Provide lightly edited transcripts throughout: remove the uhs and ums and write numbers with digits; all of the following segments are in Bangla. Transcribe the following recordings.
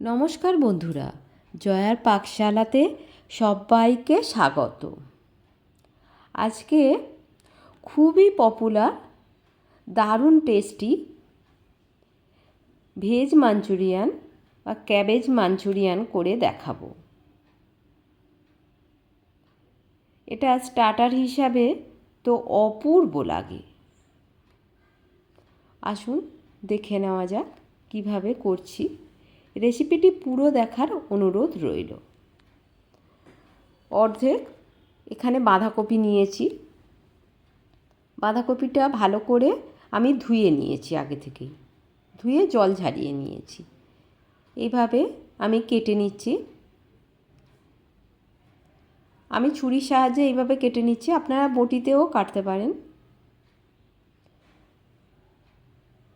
নমস্কার বন্ধুরা, জয়ার পাকশালাতে সবাইকে স্বাগত। আজকে খুবই পপুলার, দারুণ টেস্টি ভেজ মাঞ্চুরিয়ান বা ক্যাবেজ মাঞ্চুরিয়ান করে দেখাবো। এটা স্টার্টার হিসাবে তো অপূর্ব লাগে। আসুন দেখে নেওয়া যাক কীভাবে করছি। রেসিপিটি পুরো দেখার অনুরোধ রইল। অর্ধেক এখানে বাঁধাকপি নিয়েছি। বাঁধাকপিটা ভালো করে আমি ধুয়ে নিয়েছি, আগে থেকেই ধুয়ে জল ঝরিয়ে নিয়েছি। এইভাবে আমি কেটে নিচ্ছি। আমি ছুরির সাহায্যে এইভাবে কেটে নিচ্ছি, আপনারা বটিতেও কাটতে পারেন।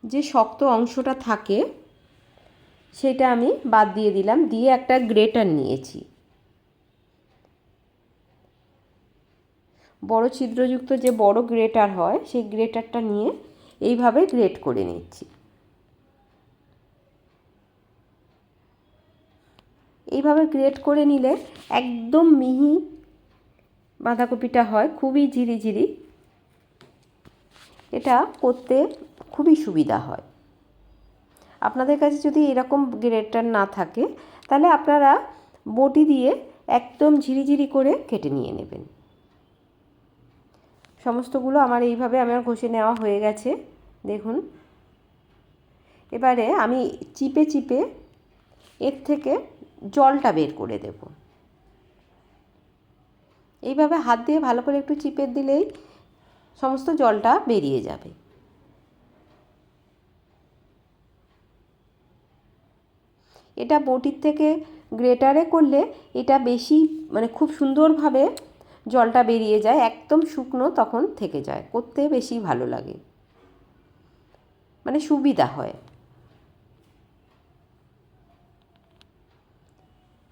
যে শক্ত অংশটা থাকে সেটা আমি বাদ দিয়ে দিলাম, দিয়ে একটা গ্রেটার নিয়েছি। বড় ছিদ্রযুক্ত যে বড় গ্রেটার হয় সেই গ্রেটারটা নিয়ে এইভাবে গ্রেট করে নিচ্ছি। এইভাবে গ্রেট করে নিলে একদম মিহি বাঁধাকপিটা হয়, খুবই ঝিরিঝিরি। এটা করতে খুবই সুবিধা হয়। আপনাদের কাছে যদি এরকম গ্রেটার না থাকে তাহলে আপনারা বটি দিয়ে একদম ঝিরিঝিরি করে কেটে নিয়ে নেবেন। সমস্তগুলো আমার এইভাবে ঘষে নেওয়া হয়ে গেছে, দেখুন। এবারে আমি চিপে চিপে এর থেকে জলটা বের করে দেব। এইভাবে হাত দিয়ে ভালো করে একটু চিপে দিলেই সমস্ত জলটা বেরিয়ে যাবে। এটা বটির থেকে গ্রেটারে করলে এটা বেশি খুব সুন্দরভাবে জলটা বেরিয়ে যায়, একদম শুকনো তখন থেকে যায়, করতে বেশি ভালো লাগে, সুবিধা হয়।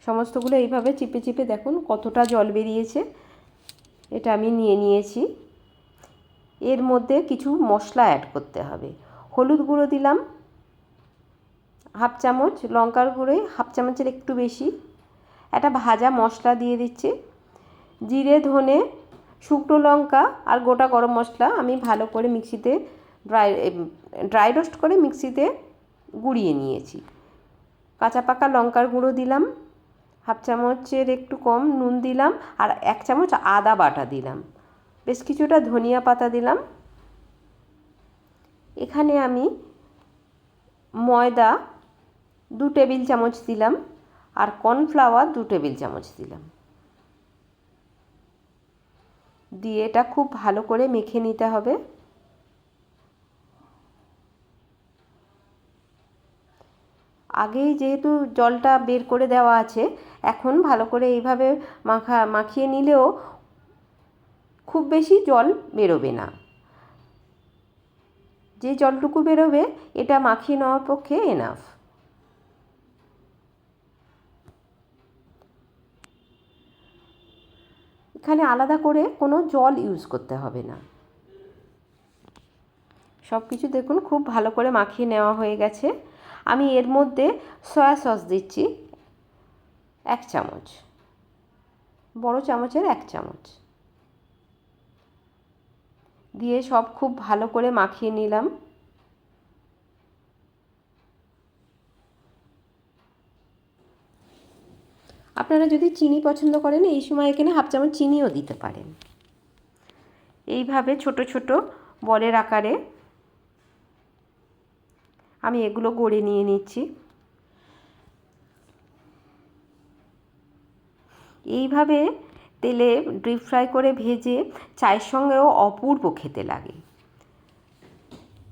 সমস্তগুলো এইভাবে চিপে চিপে দেখুন কতটা জল বেরিয়েছে। এটা আমি নিয়ে নিয়েছি। এর মধ্যে কিছু মশলা অ্যাড করতে হবে। হলুদ গুঁড়ো দিলাম হাফ চামচ, লঙ্কার গুঁড়ো হাফ চামচের একটু বেশি, একটা ভাজা মশলা দিয়ে দিচ্ছি, জিরে, ধনে, শুকনো লঙ্কা আর গোটা গরম মশলা আমি ভালো করে মিক্সিতে ড্রাই রোস্ট করে মিক্সিতে গুঁড়িয়ে নিয়েছি। কাঁচা পাকা লঙ্কার গুঁড়ো দিলাম, হাফ চামচের একটু কম নুন দিলাম, আর 1 চামচ আদা বাটা দিলাম, বেশ কিছুটা ধনিয়া পাতা দিলাম। এখানে আমি ময়দা 2 টেবিল চামচ দিলাম আর কর্নফ্লাওয়ার 2 টেবিল চামচ দিলাম। দিয়ে এটা খুব ভালো করে মেখে নিতে হবে। আগেই যেহেতু জলটা বের করে দেওয়া আছে, এখন ভালো করে এইভাবে মাখিয়ে নিলেও খুব বেশি জল বেরোবে না। যে জলটুকু বেরোবে এটা মাখিয়ে নেওয়ার পক্ষে এনাফ। এখানে আলাদা করে কোনো জল ইউজ করতে হবে না। সব কিছু দেখুন খুব ভালো করে মাখিয়ে নেওয়া হয়ে গেছে। আমি এর মধ্যে সয়া সস দিচ্ছি 1 চামচ, বড় চামচের 1 চামচ দিয়ে সব খুব ভালো করে মাখিয়ে নিলাম। আপনারা যদি চিনি পছন্দ করেন এই সময় এখানে হাফ চামচ চিনিও দিতে পারেন। এইভাবে ছোট ছোট বলের আকারে আমি এগুলো গড়ে নিয়ে নিচ্ছি। এইভাবে তেলে ডিপ ফ্রাই করে ভেজে চায়ের সঙ্গেও অপূর্ব খেতে লাগে।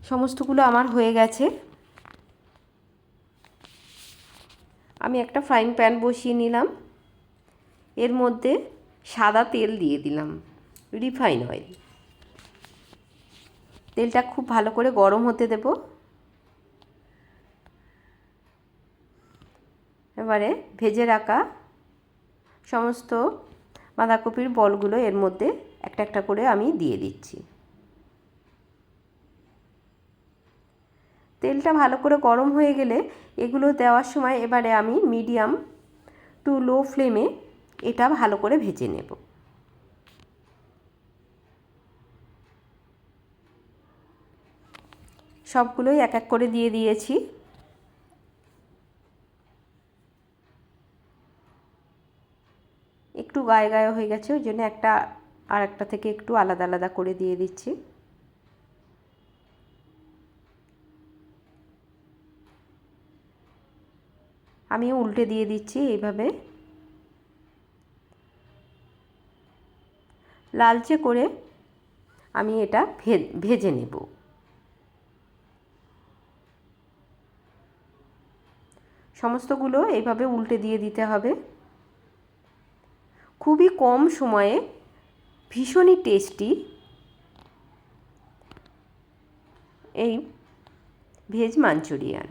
সমস্তগুলো আমার হয়ে গেছে। আমি একটা ফ্রাইং প্যান বসিয়ে নিলাম, এর মধ্যে সাদা তেল দিয়ে দিলাম, রিফাইন অয়েল। তেলটা খুব ভালো করে গরম হতে দেব। এবারে ভেজে রাখা সমস্ত বাঁধাকপির বলগুলো এর মধ্যে একটা একটা করে আমি দিয়ে দিচ্ছি। তেলটা ভালো করে গরম হয়ে গেলে এগুলো দেওয়ার সময় এবারে আমি মিডিয়াম টু লো ফ্লেমে এটা ভালো করে ভেজে নেব। সবগুলোই এক এক করে দিয়ে দিয়েছি। একটু গায়ে গায়ে হয়ে গেছে, ওই জন্য একটা আর একটা থেকে একটু আলাদা আলাদা করে দিয়ে দিচ্ছি। আমি উল্টে দিয়ে দিচ্ছি। এইভাবে লালচে করে আমি এটা ভেজে নেব। সমস্তগুলো এইভাবে উল্টে দিয়ে দিতে হবে। খুবই কম সময়ে ভীষণই টেস্টি এই ভেজ মাঞ্চুরিয়ান।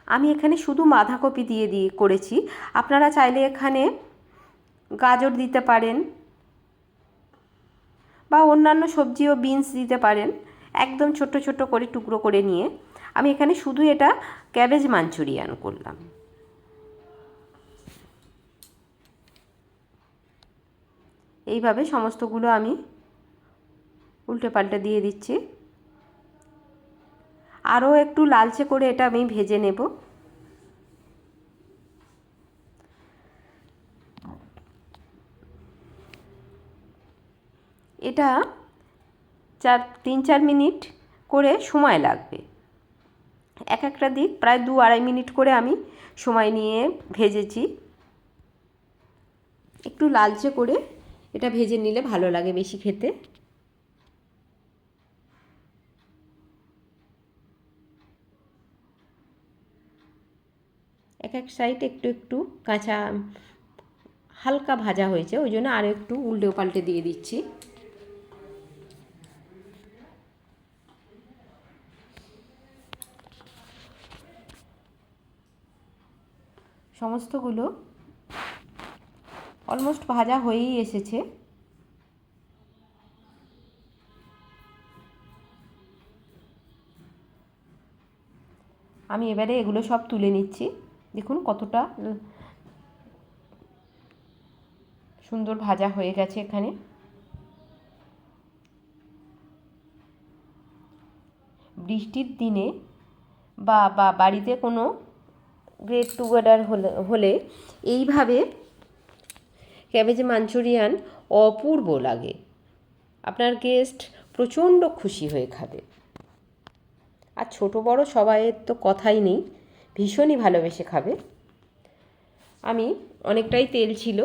আমি এখানে শুধু বাঁধাকপি দিয়ে করেছি। আপনারা চাইলে এখানে গাজর দিতে পারেন বা অন্যান্য সবজি ও বিনস দিতে পারেন, একদম ছোট্ট ছোট্ট করে টুকরো করে নিয়ে। আমি এখানে শুধু এটা ক্যাবেজ মাঞ্চুরিয়ান করলাম। এইভাবে সমস্তগুলো আমি উল্টে পাল্টে দিয়ে দিচ্ছি। আরও একটু লালচে করে এটা আমি ভেজে নেব। এটা 3-4 মিনিট করে সময় লাগবে। এক একটা দিক প্রায় 2-2.5 মিনিট করে আমি সময় নিয়ে ভেজেছি। একটু লালচে করে এটা ভেজে নিলে ভালো লাগে বেশি খেতে। এক এক সাইড একটু একটু কাঁচা হালকা ভাজা হয়েছে, ওই জন্য আরও একটু উল্টে পাল্টে দিয়ে দিচ্ছি। সমস্তগুলো অলমোস্ট ভাজা হয়েই এসেছে। আমি এবারে এগুলো সব তুলে নিচ্ছি। দেখুন কতটা সুন্দর ভাজা হয়ে গেছে। এখানে বৃষ্টির দিনে বা বাড়িতে কোনো গেট টুগেদার হলে এইভাবে ক্যাবেজ মাঞ্চুরিয়ান অপূর্ব লাগে। আপনার গেস্ট প্রচণ্ড খুশি হয়ে খাবে। আর ছোট বড় সবাইয়ের তো কথাই নেই, ভীষণই ভালোবেসে খাবে। আমি অনেকটাই তেল ছিল,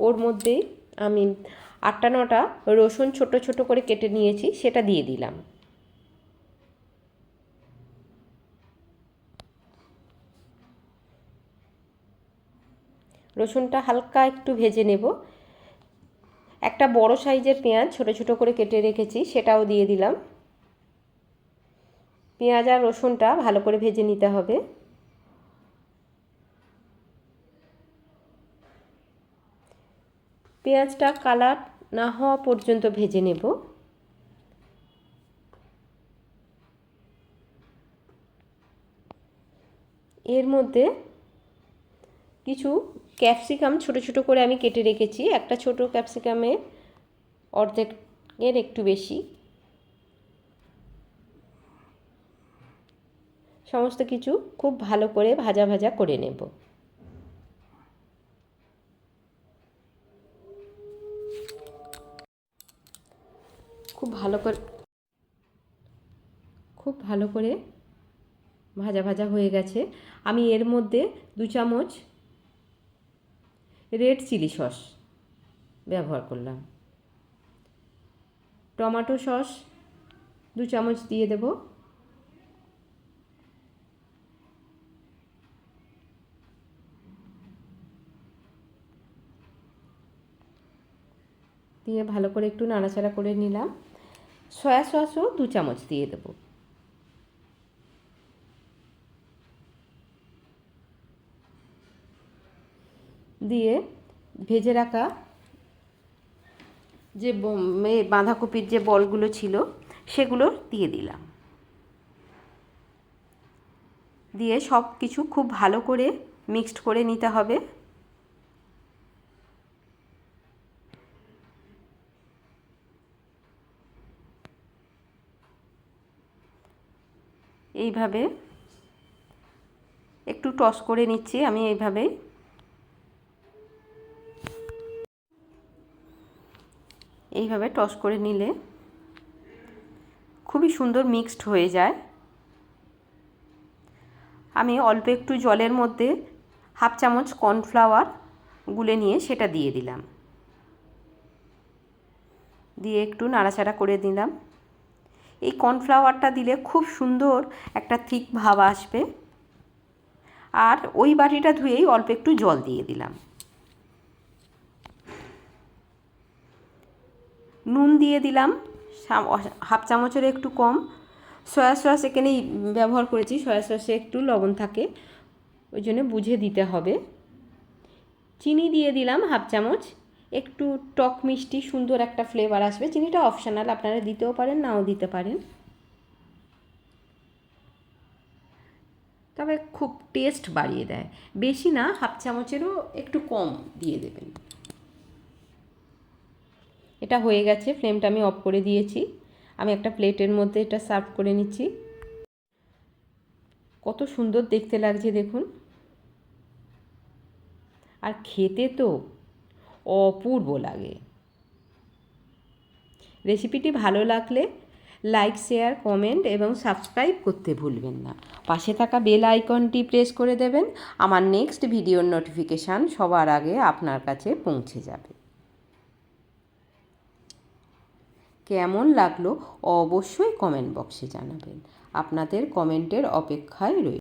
ওর মধ্যে আমি 8-9টা রসুন ছোট ছোট করে কেটে নিয়েছি, সেটা দিয়ে দিলাম। রসুনটা হালকা একটু ভেজে নেব। একটা বড় সাইজের পেঁয়াজ ছোট ছোট করে কেটে রেখেছি, সেটাও দিয়ে দিলাম। পেঁয়াজ আর রসুনটা ভালো করে ভেজে নিতে হবে। পেঁয়াজটা কালার না হওয়া পর্যন্ত ভেজে নেব। এর মধ্যে কিছু ক্যাপসিকাম ছোট ছোট করে আমি কেটে রেখেছি। একটা ছোট ক্যাপসিকামে অর্ধেকের একটু বেশি। সমস্ত কিছু খুব ভালো করে ভাজা ভাজা করে নেব। খুব ভালো করে ভাজা ভাজা হয়ে গেছে। আমি এর মধ্যে 2 চামচ রেড চিলি সস ব্যবহার করলাম। টমেটো সস 2 চামচ দিয়ে দেব। দিয়ে ভালো করে একটু নাড়াচাড়া করে নিলাম। সয়া সসও 2 চামচ দিয়ে দেব। দিয়ে ভেজে রাখা যে বাঁধাকপির যে বলগুলো ছিল সেগুলো দিয়ে দিলাম। দিয়ে সব কিছু খুব ভালো করে মিক্সড করে নিতে হবে। এইভাবে একটু টস করে নিচ্ছি আমি এইভাবে টস করে নিলে খুবই সুন্দর মিক্সড হয়ে যায়। আমি অল্প একটু জলের মধ্যে হাফ চামচ কর্নফ্লাওয়ার গুলে নিয়ে সেটা দিয়ে দিলাম, দিয়ে একটু নাড়াচাড়া করে দিলাম। এই কর্নফ্লাওয়ারটা দিলে খুব সুন্দর একটা থিক ভাব আসবে। আর ওই বাটিটা ধুয়েই অল্প একটু জল দিয়ে দিলাম। নুন দিয়ে দিলাম হাফ চামচের একটু কম। সয়া সস এখানেই ব্যবহার করেছি, সয়া সসে একটু লবণ থাকে, ওই জন্য বুঝে দিতে হবে। চিনি দিয়ে দিলাম হাফ চামচ, একটু টক মিষ্টি সুন্দর একটা ফ্লেভার আসবে। চিনিটা অপশনাল, আপনারা দিতেও পারেন নাও দিতে পারেন, তবে খুব টেস্ট বাড়িয়ে দেয়। বেশি না, হাফ চামচেরও একটু কম দিয়ে দেবেন। এটা হয়ে গেছে, ফ্লেমটা আমি অফ করে দিয়েছি। আমি একটা প্লেটের মধ্যে এটা সার্ভ করে নিচ্ছি। কত সুন্দর দেখতে লাগছে দেখুন, আর খেতে তো অপূর্ব লাগে। রেসিপিটি ভালো লাগলে লাইক, শেয়ার, কমেন্ট এবং সাবস্ক্রাইব করতে ভুলবেন না। পাশে থাকা বেল আইকনটি প্রেস করে দেবেন, আমার নেক্সট ভিডিওর নোটিফিকেশান সবার আগে আপনার কাছে পৌঁছে যাবে। কেমন লাগলো অবশ্যই কমেন্ট বক্সে জানাবেন। আপনাদের কমেন্টের অপেক্ষায় রইল।